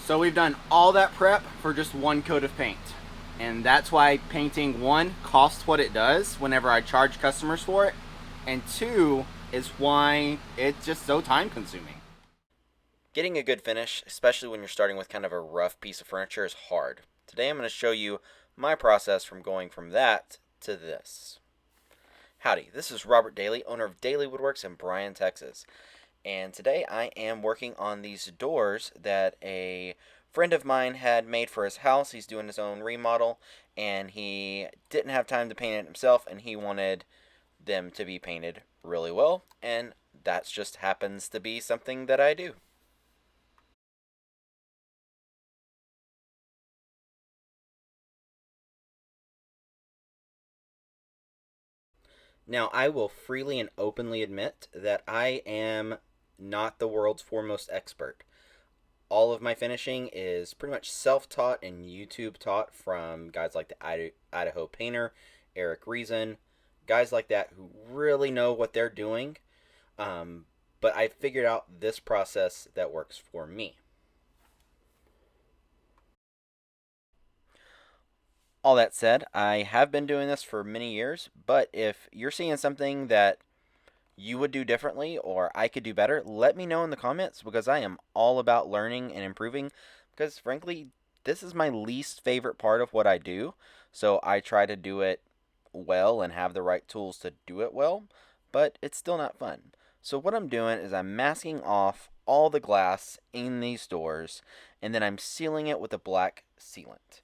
So we've done all that prep for just one coat of paint. And that's why painting, one, costs what it does whenever I charge customers for it. And two, is why it's just so time consuming. Getting a good finish, especially when you're starting with kind of a rough piece of furniture, is hard. Today I'm going to show you my process from going from that to this. Howdy, this is Robert Dailey, owner of Dailey Woodworks in Bryan, Texas. And today I am working on these doors that a friend of mine had made for his house. He's doing his own remodel, and he didn't have time to paint it himself, and he wanted them to be painted really well, and that just happens to be something that I do. Now, I will freely and openly admit that I am not the world's foremost expert. All of my finishing is pretty much self-taught and YouTube taught from guys like the Idaho Painter, Eric Reason, guys like that who really know what they're doing. But I figured out this process that works for me. All that said, I have been doing this for many years, but if you're seeing something that you would do differently or I could do better, let me know in the comments because I am all about learning and improving because frankly, this is my least favorite part of what I do. So I try to do it well and have the right tools to do it well, but it's still not fun. So what I'm doing is I'm masking off all the glass in these doors and then I'm sealing it with a black sealant.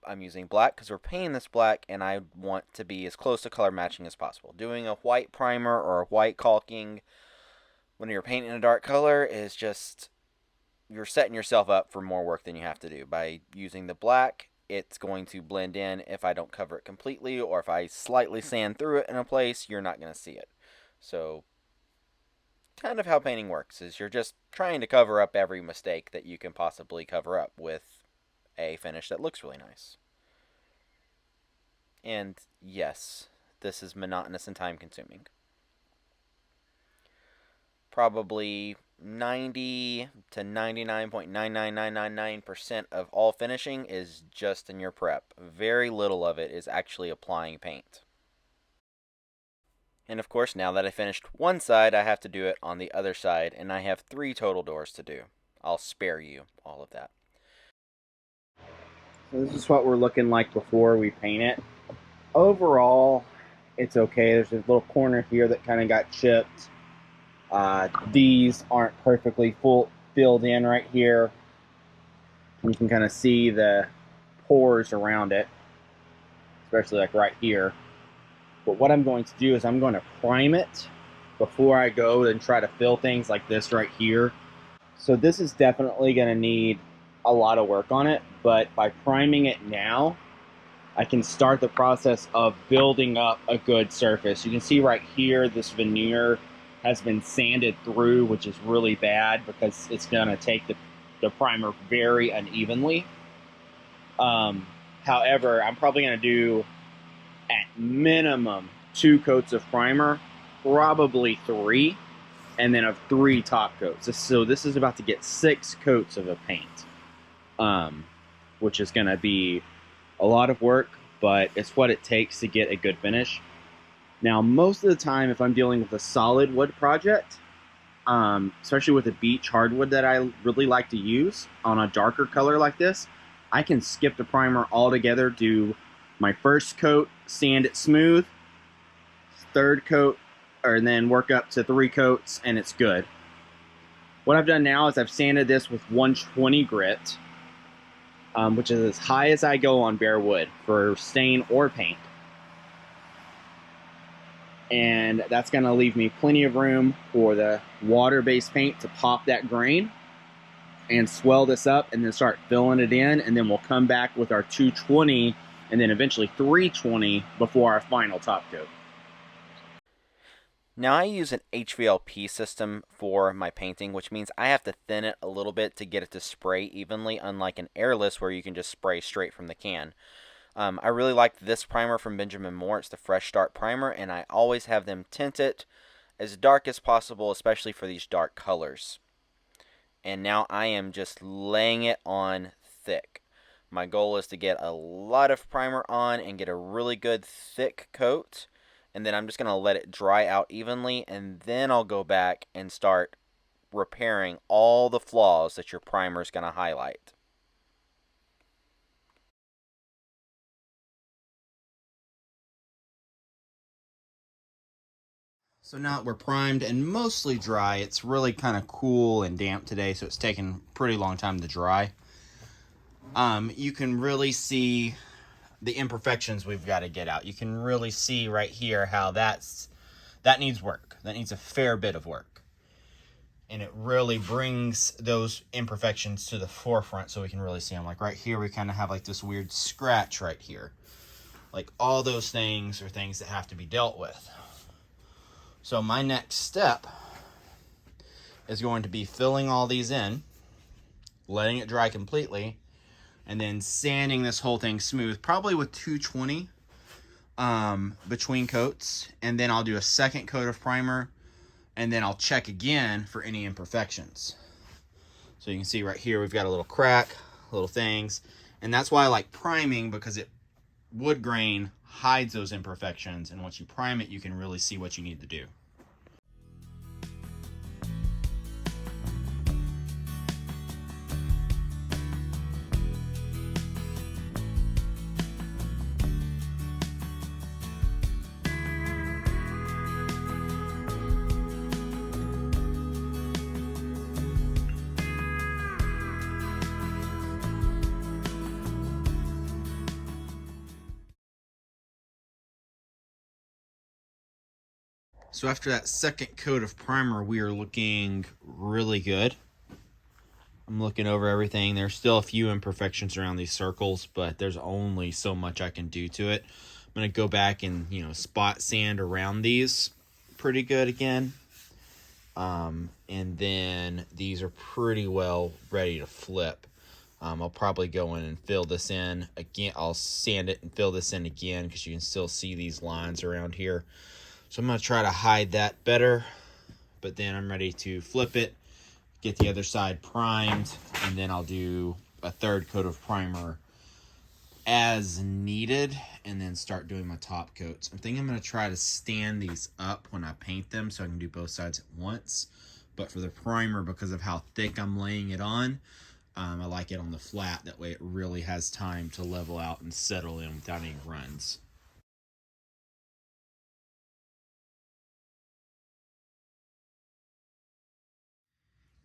I'm using black because we're painting this black and I want to be as close to color matching as possible. Doing a white primer or a white caulking when you're painting a dark color is just, you're setting yourself up for more work than you have to do. By using the black, it's going to blend in if I don't cover it completely, or if I slightly sand through it in a place, you're not going to see it. So kind of how painting works is you're just trying to cover up every mistake that you can possibly cover up with a finish that looks really nice. And yes, this is monotonous and time consuming. Probably 90 to 99.99999% of all finishing is just in your prep. Very little of it is actually applying paint. And of course, now that I finished one side, I have to do it on the other side, and I have 3 total doors to do. I'll spare you all of that. So this is what we're looking like before we paint it. Overall, it's okay. There's a little corner here that kind of got chipped. These aren't perfectly filled in right here. You can kind of see the pores around it, especially like right here. But what I'm going to do is I'm going to prime it before I go and try to fill things like this right here. So this is definitely going to need a lot of work on it, but by priming it now, I can start the process of building up a good surface. You can see right here, this veneer has been sanded through, which is really bad because it's going to take the primer very unevenly. However, I'm probably going to do at minimum 2 coats of primer, probably 3, and then of 3 top coats. So this is about to get 6 coats of a paint, which is going to be a lot of work, but it's what it takes to get a good finish. Now, most of the time, if I'm dealing with a solid wood project, especially with a beech hardwood that I really like to use on a darker color like this, I can skip the primer altogether, do my first coat, sand it smooth, 3rd coat, and then work up to 3 coats, and it's good. What I've done now is I've sanded this with 120 grit, which is as high as I go on bare wood for stain or paint. And that's going to leave me plenty of room for the water-based paint to pop that grain and swell this up and then start filling it in, and then we'll come back with our 220 and then eventually 320 before our final top coat. Now I use an HVLP system for my painting, which means I have to thin it a little bit to get it to spray evenly, unlike an airless where you can just spray straight from the can. I really like this primer from Benjamin Moore. It's the Fresh Start Primer, and I always have them tint it as dark as possible, especially for these dark colors. and now I am just laying it on thick. My goal is to get a lot of primer on and get a really good thick coat, and then I'm just going to let it dry out evenly, and then I'll go back and start repairing all the flaws that your primer is going to highlight. So now that we're primed and mostly dry, it's really kind of cool and damp today, so it's taken a pretty long time to dry. You can really see the imperfections we've got to get out. You can really see right here how that needs work. That needs a fair bit of work. And it really brings those imperfections to the forefront so we can really see them. Like right here, we kind of have like this weird scratch right here. Like all those things are things that have to be dealt with. So my next step is going to be filling all these in, letting it dry completely, and then sanding this whole thing smooth, probably with 220 between coats. And then I'll do a second coat of primer, and then I'll check again for any imperfections. So you can see right here, we've got a little crack, little things. And that's why I like priming, because wood grain hides those imperfections. And once you prime it, you can really see what you need to do. So after that second coat of primer, we are looking really good. I'm looking over everything. There's still a few imperfections around these circles, but there's only so much I can do to it. I'm going to go back and, spot sand around these pretty good again. And then these are pretty well ready to flip. I'll probably go in and fill this in again. I'll sand it and fill this in again because you can still see these lines around here. So I'm going to try to hide that better, but then I'm ready to flip it, get the other side primed, and then I'll do a third coat of primer as needed, and then start doing my top coats. I think I'm going to try to stand these up when I paint them so I can do both sides at once. But for the primer, because of how thick I'm laying it on, I like it on the flat. That way it really has time to level out and settle in without any runs.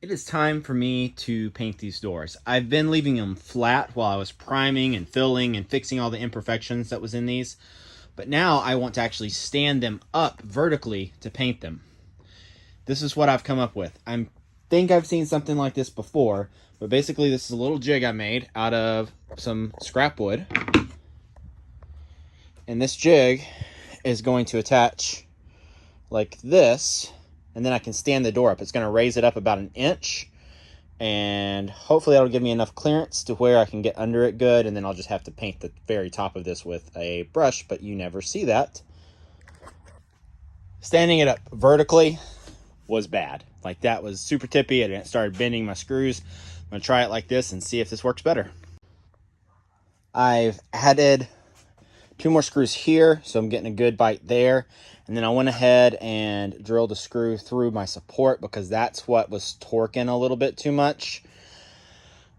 It is time for me to paint these doors. I've been leaving them flat while I was priming and filling and fixing all the imperfections that was in these. But now I want to actually stand them up vertically to paint them. This is what I've come up with. I think I've seen something like this before, but basically this is a little jig I made out of some scrap wood. And this jig is going to attach like this, and then I can stand the door up. It's going to raise it up about an inch, and hopefully that'll give me enough clearance to where I can get under it good, and then I'll just have to paint the very top of this with a brush, but you never see that. Standing it up vertically was bad. Like, that was super tippy, and it started bending my screws. I'm going to try it like this and see if this works better. I've added 2 more screws here, so I'm getting a good bite there. And then I went ahead and drilled a screw through my support because that's what was torquing a little bit too much.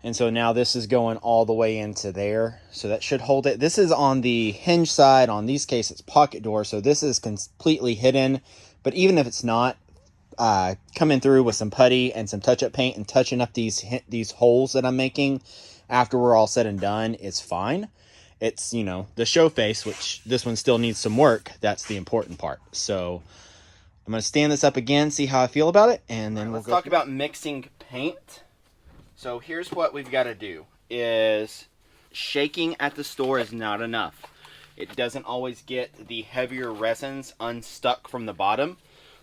And so now this is going all the way into there. So that should hold it. This is on the hinge side. On these cases, it's pocket door. So this is completely hidden. But even if it's not, coming through with some putty and some touch-up paint and touching up these holes that I'm making after we're all said and done, it's fine. It's, the show face, which this one still needs some work. That's the important part. So I'm going to stand this up again, see how I feel about it, and then Let's talk about mixing paint. So here's what we've got to do is shaking at the store is not enough. It doesn't always get the heavier resins unstuck from the bottom.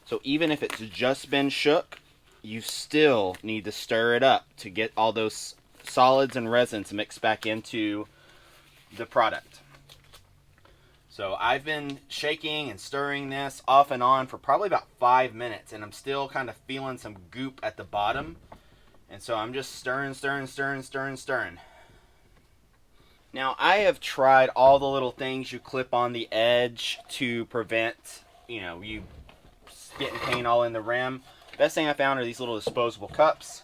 So even if it's just been shook, you still need to stir it up to get all those solids and resins mixed back into the product. So I've been shaking and stirring this off and on for probably about 5 minutes, and I'm still kind of feeling some goop at the bottom. And so I'm just stirring. Now, I have tried all the little things you clip on the edge to prevent, you getting paint all in the rim. Best thing I found are these little disposable cups.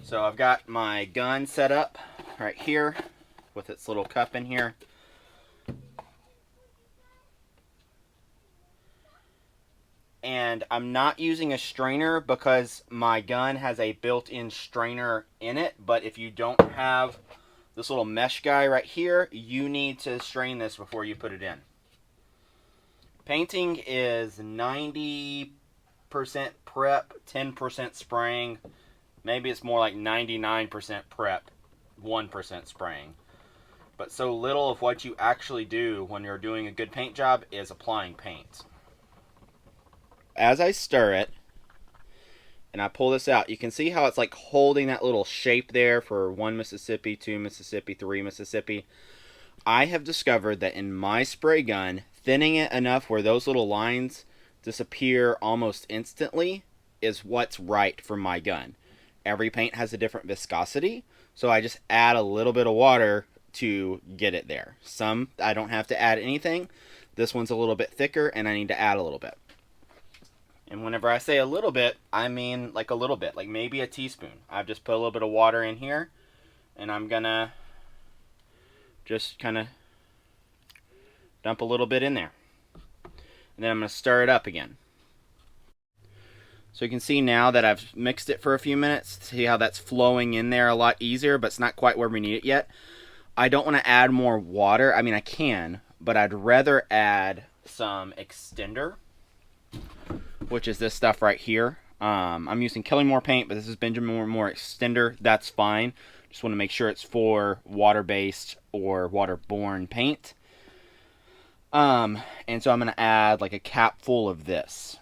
So I've got my gun set up right here with its little cup in here. And I'm not using a strainer because my gun has a built-in strainer in it. But if you don't have this little mesh guy right here, you need to strain this before you put it in. Painting is 90% prep, 10% spraying. Maybe it's more like 99% prep, 1% spraying. But so little of what you actually do when you're doing a good paint job is applying paint. As I stir it, and I pull this out, you can see how it's like holding that little shape there for 1 Mississippi, 2 Mississippi, 3 Mississippi. I have discovered that in my spray gun, thinning it enough where those little lines disappear almost instantly is what's right for my gun. Every paint has a different viscosity, so I just add a little bit of water to get it there. Some I don't have to add anything. This one's a little bit thicker and I need to add a little bit. And whenever I say a little bit, I mean like a little bit, like maybe a teaspoon. I've just put a little bit of water in here, and I'm gonna just kind of dump a little bit in there. And then I'm gonna stir it up again. So you can see now that I've mixed it for a few minutes. See how that's flowing in there a lot easier, but it's not quite where we need it yet. I don't want to add more water. I mean, I can, but I'd rather add some extender, which is this stuff right here. I'm using Killing paint, but this is Benjamin Moore extender. That's fine. Just want to make sure it's for water-based or waterborne paint. And so I'm going to add like a cap full of this.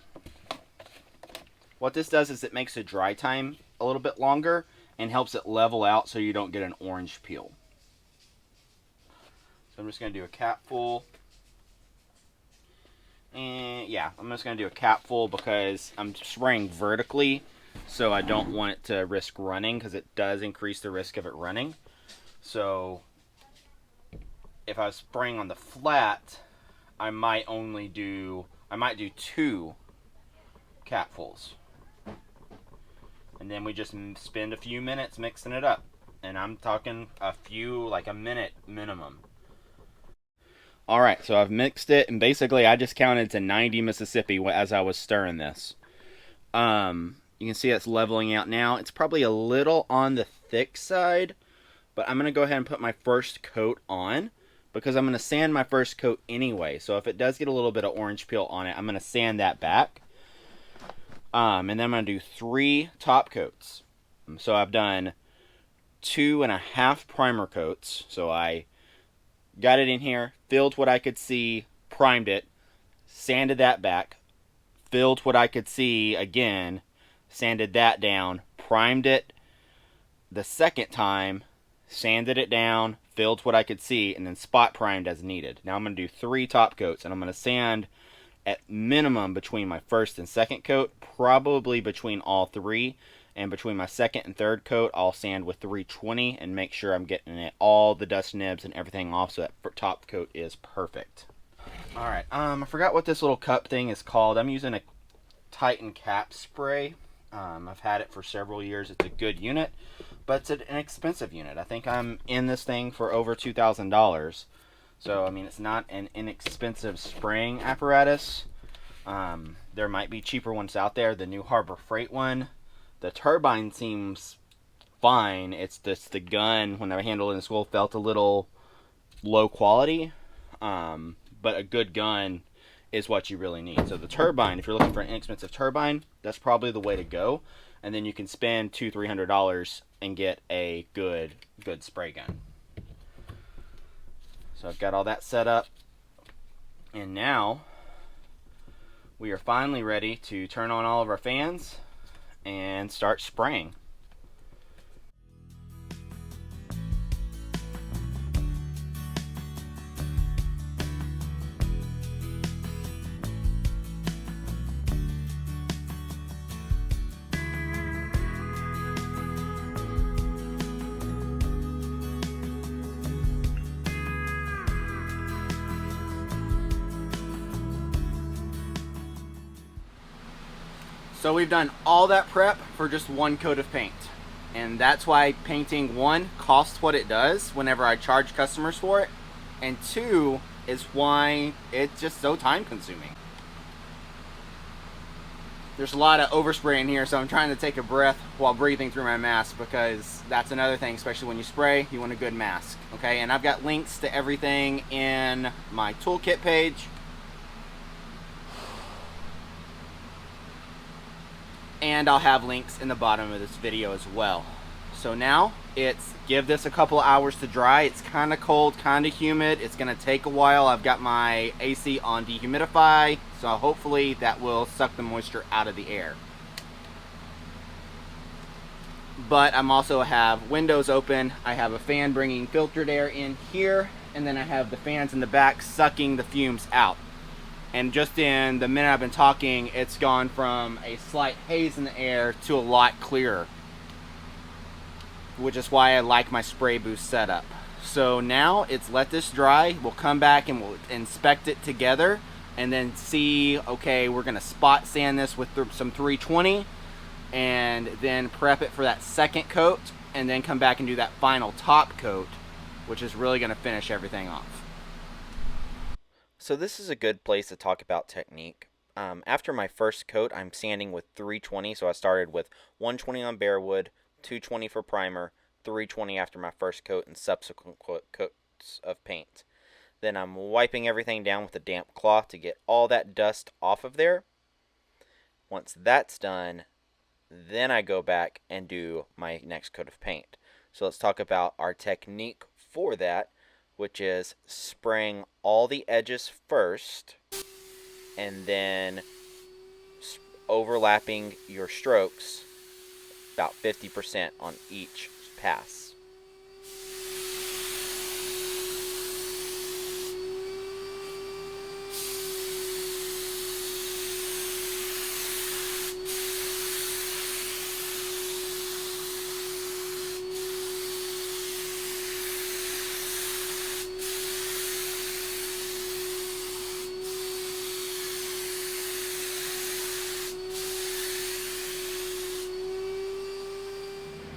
What this does is it makes the dry time a little bit longer and helps it level out so you don't get an orange peel. So I'm just going to do a cap full. And yeah, I'm just going to do a cap full because I'm spraying vertically, so I don't want it to risk running because it does increase the risk of it running. So if I was spraying on the flat, I might do 2 capfuls. And then we just spend a few minutes mixing it up. And I'm talking a few, like a minute minimum. Alright, so I've mixed it, and basically I just counted to 90 Mississippi as I was stirring this. You can see it's leveling out now. It's probably a little on the thick side, but I'm going to go ahead and put my first coat on, because I'm going to sand my first coat anyway. So if it does get a little bit of orange peel on it, I'm going to sand that back. And then I'm going to do 3 top coats. So I've done 2.5 primer coats. So I got it in here, filled what I could see, primed it, sanded that back, filled what I could see again, sanded that down, primed it the second time, sanded it down, filled what I could see, and then spot primed as needed. Now I'm going to do 3 top coats, and I'm going to sand at minimum between my first and second coat, probably between all 3, and between my second and third coat, I'll sand with 320 and make sure I'm getting it, all the dust nibs and everything off so that top coat is perfect. Alright, I forgot what this little cup thing is called. I'm using a Titan cap spray. I've had it for several years. It's a good unit, but it's an expensive unit. I think I'm in this thing for over $2,000. So, I mean, it's not an inexpensive spraying apparatus. There might be cheaper ones out there. The new Harbor Freight one. The turbine seems fine. It's just the gun, when I handled it in school, felt a little low quality. But a good gun is what you really need. So the turbine, if you're looking for an inexpensive turbine, that's probably the way to go. And then you can spend $200-300 and get a good spray gun. So I've got all that set up. And now we are finally ready to turn on all of our fans and start spraying. So we've done all that prep for just one coat of paint. And that's why painting, one, costs what it does whenever I charge customers for it. And two, is why it's just so time consuming. There's a lot of overspray in here, so I'm trying to take a breath while breathing through my mask, because that's another thing, especially when you spray, you want a good mask, okay? And I've got links to everything in my toolkit page. And I'll have links in the bottom of this video as well. So now it's give this a couple hours to dry. It's kind of cold, kind of humid. It's gonna take a while. I've got my AC on dehumidify, so hopefully that will suck the moisture out of the air. But I'm also have windows open. I have a fan bringing filtered air in here, and then I have the fans in the back sucking the fumes out. And just in the minute I've been talking, it's gone from a slight haze in the air to a lot clearer, which is why I like my spray booth setup. So now it's let this dry. We'll come back and we'll inspect it together and then see, okay, we're gonna spot sand this with some 320 and then prep it for that second coat, and then come back and do that final top coat, which is really gonna finish everything off. So this is a good place to talk about technique. After my first coat, I'm sanding with 320, so I started with 120 on bare wood, 220 for primer, 320 after my first coat and subsequent coats of paint. Then I'm wiping everything down with a damp cloth to get all that dust off of there. Once that's done, then I go back and do my next coat of paint. So let's talk about our technique for that, which is spraying all the edges first and then overlapping your strokes about 50% on each pass.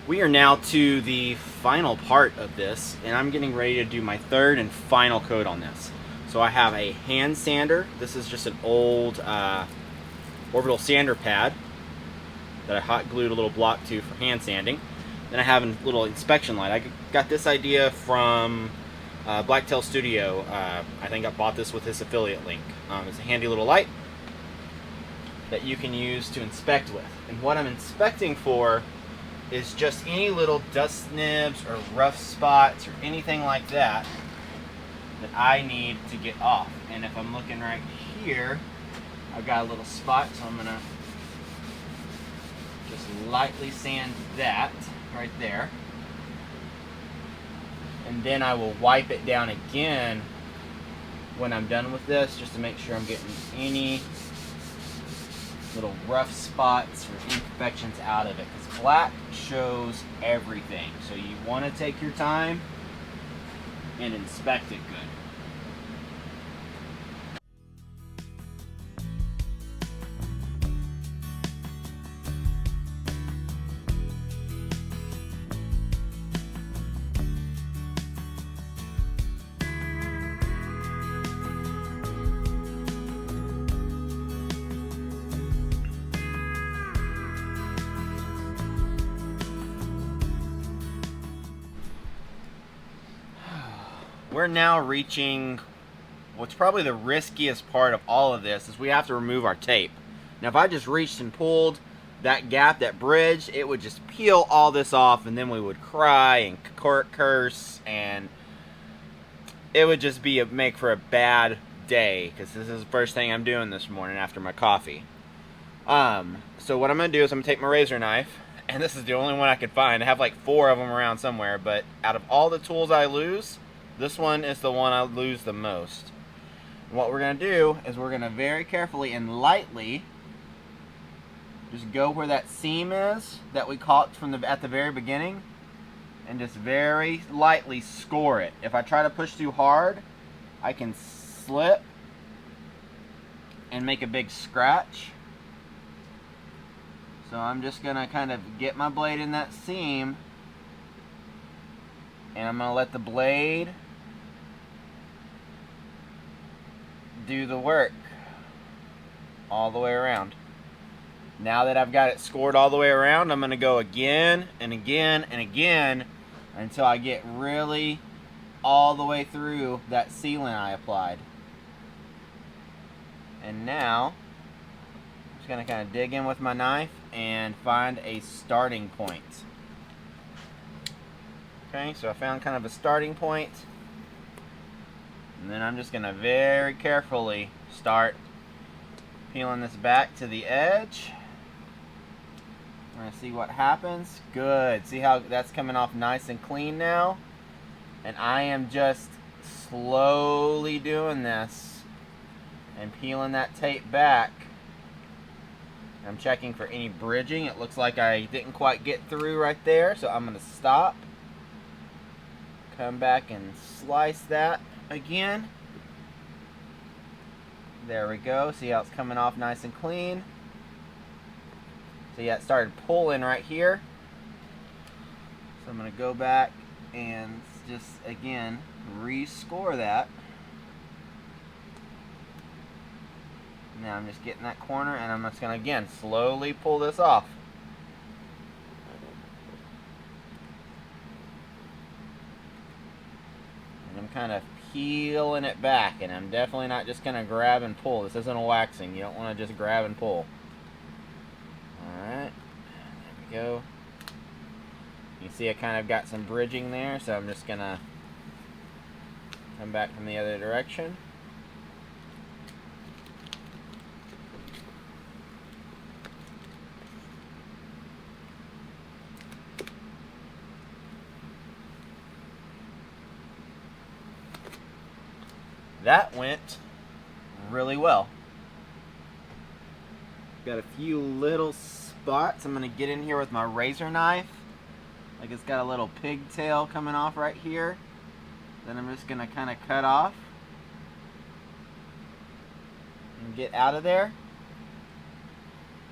We are now to the final part of this, and I'm getting ready to do my third and final coat on this. So I have a hand sander. This is just an old orbital sander pad that I hot glued a little block to for hand sanding. Then I have a little inspection light. I got this idea from Blacktail Studio. I think I bought this with his affiliate link. It's a handy little light that you can use to inspect with. And what I'm inspecting for is just any little dust nibs or rough spots or anything like that that I need to get off. And if I'm looking right here, I've got a little spot, so I'm gonna just lightly sand that right there. And then I will wipe it down again when I'm done with this, just to make sure I'm getting any little rough spots or imperfections out of it, because black shows everything. So you want to take your time and inspect it good. We're now reaching what's probably the riskiest part of all of this, is we have to remove our tape. Now if I just reached and pulled that gap, that bridge, it would just peel all this off, and then we would cry and curse, and it would just be make for a bad day, because this is the first thing I'm doing this morning after my coffee. So what I'm going to do is I'm going to take my razor knife, and this is the only one I could find. I have like 4 of them around somewhere, but out of all the tools I lose, this one is the one I lose the most. And what we're going to do is we're going to very carefully and lightly just go where that seam is that we caught from at the very beginning, and just very lightly score it. If I try to push too hard, I can slip and make a big scratch. So I'm just going to kind of get my blade in that seam, and I'm going to let the blade do the work all the way around. Now that I've got it scored all the way around, I'm going to go again and again and again until I get really all the way through that sealant I applied. And now I'm just going to kind of dig in with my knife and find a starting point. Okay, so I found kind of a starting point, and then I'm just going to very carefully start peeling this back to the edge. We're going to see what happens. Good. See how that's coming off nice and clean now? And I am just slowly doing this and peeling that tape back. I'm checking for any bridging. It looks like I didn't quite get through right there, so I'm going to stop. Come back and slice that again. There we go. See how it's coming off nice and clean? So yeah, it started pulling right here. So I'm going to go back and just, again, rescore that. Now I'm just getting that corner, and I'm just going to, again, slowly pull this off. And I'm kind of peeling it back, and I'm definitely not just going to grab and pull. This isn't a waxing. You don't want to just grab and pull. Alright, there we go. You can see I kind of got some bridging there, so I'm just going to come back from the other direction. That went really well. Got a few little spots. I'm going to get in here with my razor knife. Like it's got a little pigtail coming off right here. Then I'm just going to kind of cut off and get out of there.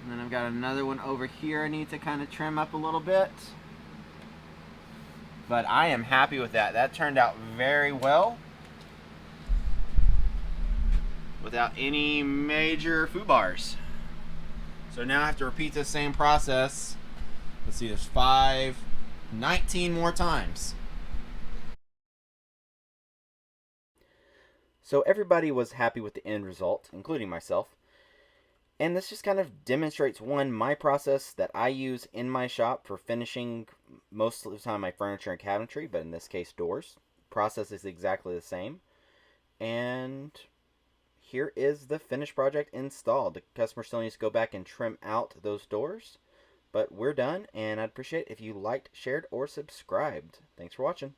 And then I've got another one over here I need to kind of trim up a little bit. But I am happy with that. That turned out very well, without any major foobars. So now I have to repeat the same process. Let's see, there's 19 more times. So everybody was happy with the end result, including myself. And this just kind of demonstrates, one, my process that I use in my shop for finishing most of the time my furniture and cabinetry, but in this case doors. Process is exactly the same. And here is the finished project installed. The customer still needs to go back and trim out those doors, but we're done, and I'd appreciate it if you liked, shared, or subscribed. Thanks for watching.